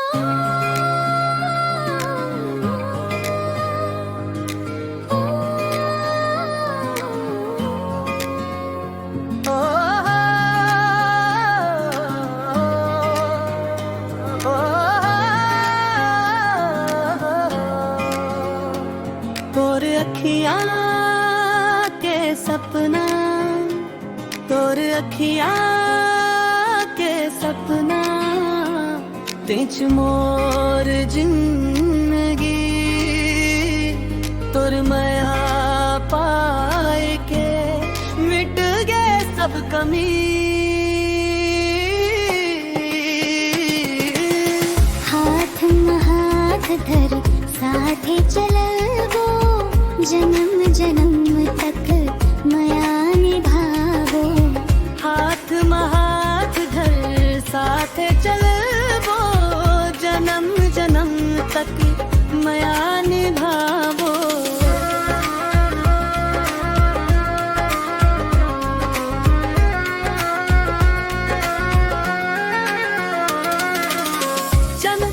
तोर अखियां के सपना, तोर अखियां के सपना, तेच मोर जिंदगी, तोर माया पाए के मिट गए सब कमी। हाथ में हाथ धर साथे चलबो, जन्म जन्म तक माया निभावो। हाथ में हाथ धर साथे चलबो, जन्म जन्म तक माया निभावो। जन्म